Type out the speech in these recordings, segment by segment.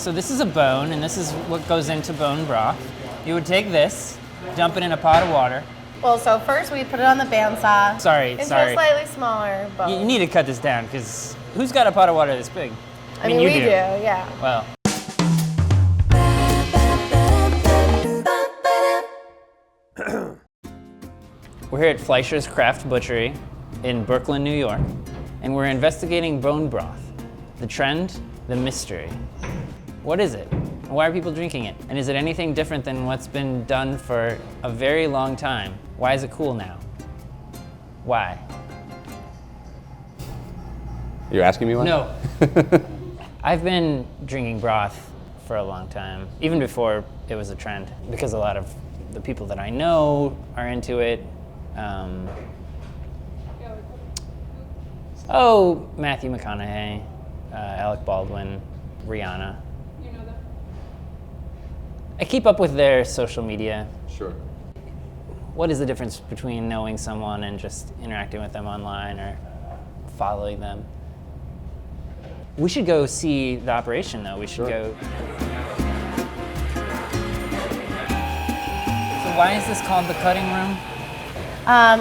So this is a bone, and this is what goes into bone broth. You would take this, dump it in a pot of water. Well, so first we put it on the bandsaw. Sorry. Into a slightly smaller bone. You need to cut this down, because who's got a pot of water this big? I mean, you we do, yeah. Well. We're here at Fleisher's Craft Butchery in Brooklyn, New York, and we're investigating bone broth. The trend, the mystery. What is it? Why are people drinking it? And is it anything different than what's been done for a very long time? Why is it cool now? Why? You're asking me why? No. I've been drinking broth for a long time, even before it was a trend, because a lot of the people that I know are into it. Matthew McConaughey, Alec Baldwin, Rihanna. You know them? I keep up with their social media. Sure. What is the difference between knowing someone and just interacting with them online or following them? We should go see the operation, though. We should go. So why is this called the cutting room?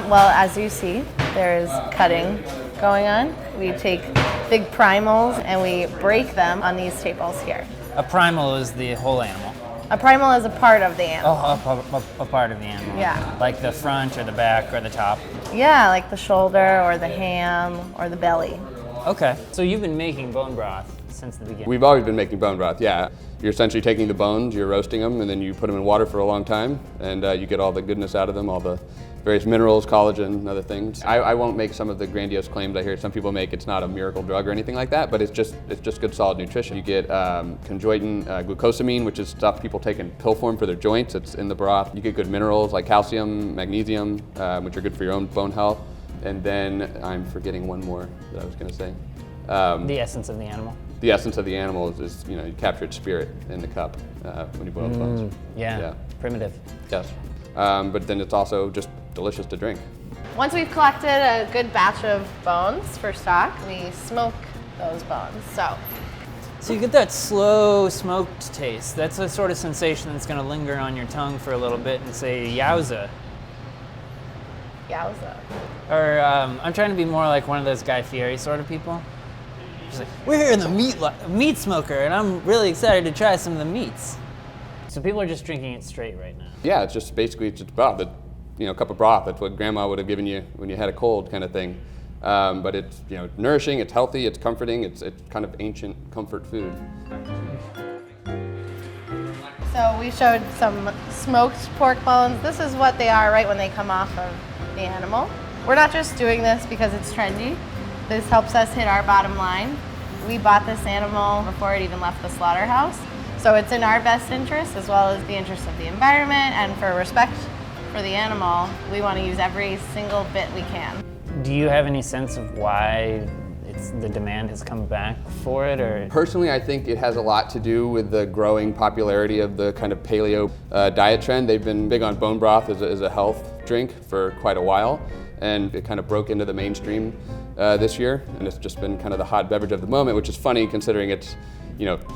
Well, as you see, there's cutting going on. We take big primals and we break them on these tables here. A primal is the whole animal. A primal is a part of the animal. Oh, a part of the animal. Yeah. Like the front or the back or the top. Yeah, like the shoulder or the ham or the belly. Okay. So you've been making bone broth since the beginning. We've always been making bone broth, yeah. You're essentially taking the bones, you're roasting them, and then you put them in water for a long time, and you get all the goodness out of them, all the various minerals, collagen, and other things. I won't make some of the grandiose claims I hear some people make. It's not a miracle drug or anything like that, but it's just good solid nutrition. You get chondroitin, glucosamine, which is stuff people take in pill form for their joints. It's in the broth. You get good minerals like calcium, magnesium, which are good for your own bone health. And then I'm forgetting one more that I was gonna say. The essence of the animal. The essence of the animal is you capture its spirit in the cup when you boil the bones. Yeah. Primitive. Yes. But then it's also just delicious to drink. Once we've collected a good batch of bones for stock, we smoke those bones. So you get that slow smoked taste. That's a sort of sensation that's gonna linger on your tongue for a little bit and say, yowza. Yowza. Or I'm trying to be more like one of those Guy Fieri sort of people. Just like, we're here in the meat smoker, and I'm really excited to try some of the meats. So people are just drinking it straight right now. Yeah, it's just basically just broth. A cup of broth. That's what Grandma would have given you when you had a cold, kind of thing. But it's nourishing, it's healthy, it's comforting. It's kind of ancient comfort food. So we showed some smoked pork bones. This is what they are right when they come off of the animal. We're not just doing this because it's trendy. This helps us hit our bottom line. We bought this animal before it even left the slaughterhouse. So it's in our best interest as well as the interest of the environment, and for respect for the animal, we want to use every single bit we can. Do you have any sense of why the demand has come back for it, or? Personally, I think it has a lot to do with the growing popularity of the kind of paleo diet trend. They've been big on bone broth as a health drink for quite a while, and it kind of broke into the mainstream this year, and it's just been kind of the hot beverage of the moment, which is funny considering it's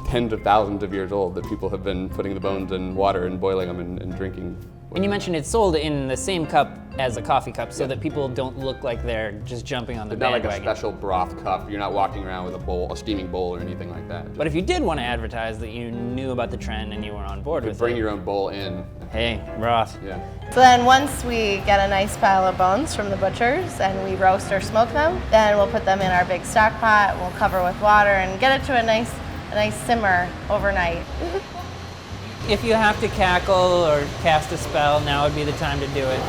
tens of thousands of years old that people have been putting the bones in water and boiling them and drinking. And you mentioned it's sold in the same cup as a coffee cup so that people don't look like they're just jumping on the bandwagon. Not like a special broth cup. You're not walking around with a steaming bowl or anything like that. But if you did want to advertise that you knew about the trend and you were on board with it. Bring your own bowl in. Hey, broth. Yeah. So then once we get a nice pile of bones from the butchers and we roast or smoke them, then we'll put them in our big stock pot, we'll cover with water and get it to a nice simmer overnight. If you have to cackle or cast a spell, now would be the time to do it.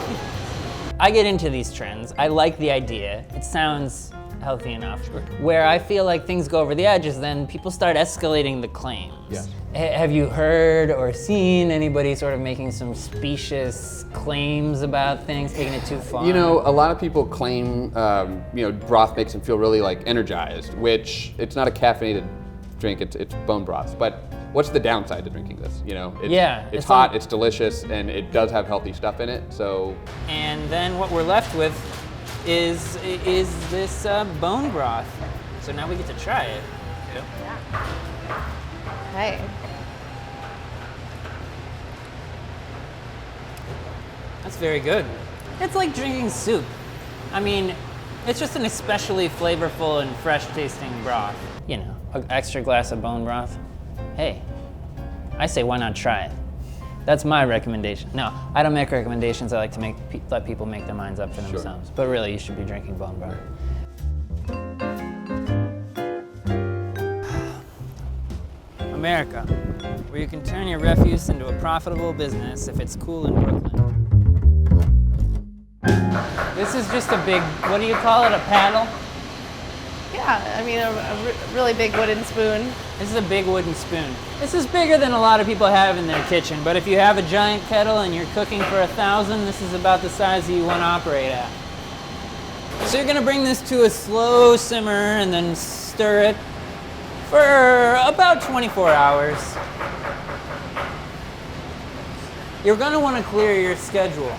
I get into these trends. I like the idea. It sounds healthy enough. Where I feel like things go over the edge is then people start escalating the claims. Yes. Have you heard or seen anybody sort of making some specious claims about things, taking it too far? A lot of people claim, broth makes them feel really energized, which it's not a caffeinated drink, it's bone broth. But what's the downside to drinking this? It's hot, it's delicious, and it does have healthy stuff in it. So. And then what we're left with is this bone broth. So now we get to try it. Yeah. Okay. That's very good. It's like drinking soup. I mean, it's just an especially flavorful and fresh tasting broth. You know, an extra glass of bone broth. Hey, I say why not try it? That's my recommendation. No, I don't make recommendations. I like to let people make their minds up for themselves. But really, you should be drinking bone broth. America, where you can turn your refuse into a profitable business if it's cool in Brooklyn. This is just a big, what do you call it, a paddle? Yeah, I mean a really big wooden spoon. This is a big wooden spoon. This is bigger than a lot of people have in their kitchen, but if you have a giant kettle and you're cooking for 1,000, this is about the size that you want to operate at. So you're gonna bring this to a slow simmer and then stir it for about 24 hours. You're gonna want to clear your schedule.